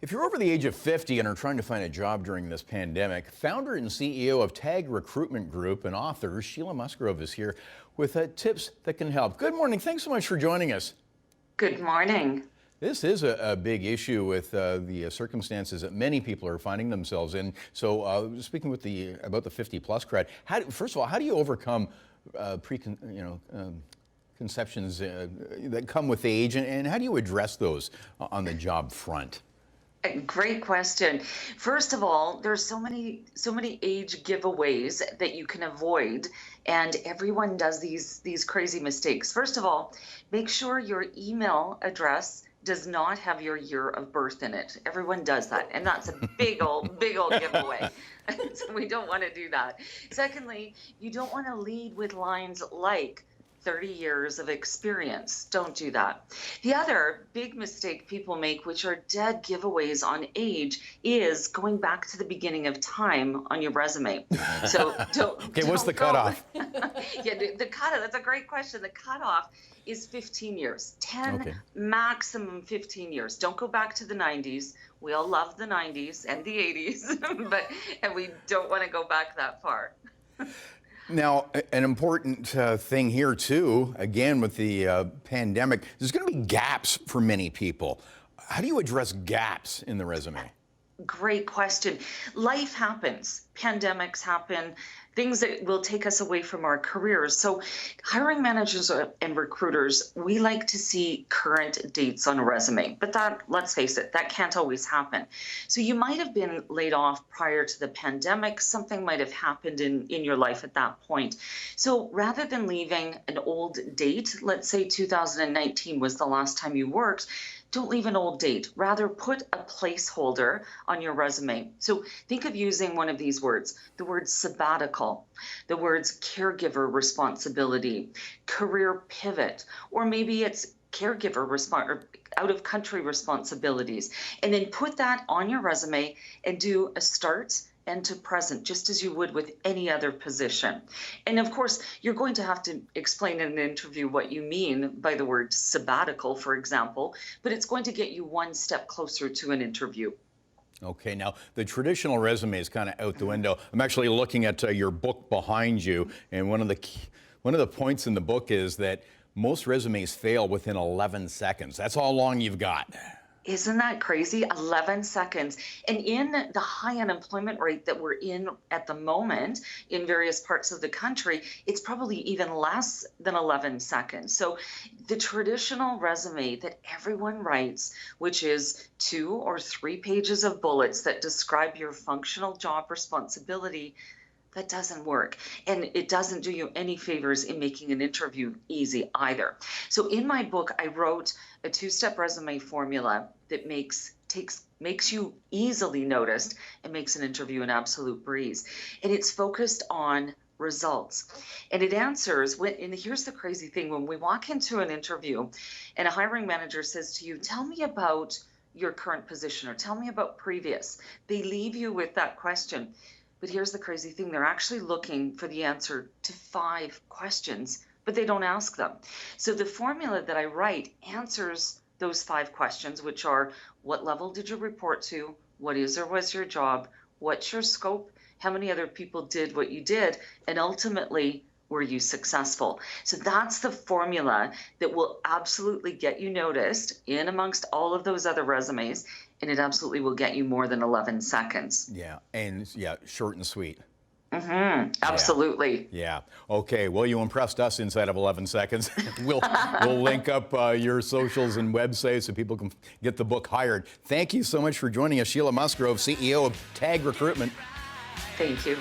If you're over the age of 50 and are trying to find a job during this pandemic, founder and CEO of TAG Recruitment Group and author Sheila Musgrove is here with tips that can help. Good morning. Thanks so much for joining us. Good morning. This is a big issue with the circumstances that many people are finding themselves in. So speaking with about the 50-plus crowd, first of all, how do you overcome conceptions that come with age, and how do you address those on the job front? Great question. First of all, there's so many age giveaways that you can avoid, and everyone does these crazy mistakes. First of all, make sure your email address does not have your year of birth in it. Everyone does that, and that's a big old giveaway. So we don't want to do that. Secondly, you don't want to lead with lines like 30 years of experience. Don't do that. The other big mistake people make, which are dead giveaways on age, is going back to the beginning of time on your resume. So okay, what's the cutoff? Yeah, the cutoff, that's a great question. The cutoff is 15 years, 10, okay. Maximum 15 years. Don't go back to the 90s. We all love the 90s and the 80s, and we don't want to go back that far. Now, an important thing here, too, again, with the pandemic, there's going to be gaps for many people. How do you address gaps in the resume? Great question. Life happens. Pandemics happen. Things that will take us away from our careers. So hiring managers and recruiters, we like to see current dates on a resume. But that, let's face it, that can't always happen. So you might have been laid off prior to the pandemic. Something might have happened in your life at that point. So rather than leaving an old date, let's say 2019 was the last time you worked, don't leave an old date. Rather, put a placeholder on your resume. So think of using one of these words, the word sabbatical, the words caregiver responsibility, career pivot, or maybe it's caregiver or out-of-country responsibilities. And then put that on your resume and do a start and to present, just as you would with any other position. And of course, you're going to have to explain in an interview what you mean by the word sabbatical, for example, but it's going to get you one step closer to an interview. Okay, now the traditional resume is kind of out the window. I'm actually looking at your book behind you, and one of the points in the book is that most resumes fail within 11 seconds. That's how long you've got. Isn't that crazy? 11 seconds. And in the high unemployment rate that we're in at the moment in various parts of the country, it's probably even less than 11 seconds. So the traditional resume that everyone writes, which is 2 or 3 pages of bullets that describe your functional job responsibility, that doesn't work. And it doesn't do you any favors in making an interview easy either. So in my book, I wrote a 2-step resume formula that makes you easily noticed and makes an interview an absolute breeze. And it's focused on results. And it answers, and here's the crazy thing, when we walk into an interview and a hiring manager says to you, tell me about your current position or tell me about previous, they leave you with that question. But here's the crazy thing, they're actually looking for the answer to 5 questions, but they don't ask them. So the formula that I write answers those 5 questions, which are, what level did you report to? What is or was your job? What's your scope? How many other people did what you did? And ultimately, were you successful? So that's the formula that will absolutely get you noticed in amongst all of those other resumes, and it absolutely will get you more than 11 seconds. Yeah, and short and sweet. Mm-hmm. Absolutely. Yeah. Okay. Well, you impressed us inside of 11 seconds. We'll link up your socials and websites so people can get the book hired. Thank you so much for joining us, Sheila Musgrove, CEO of TAG Recruitment. Thank you.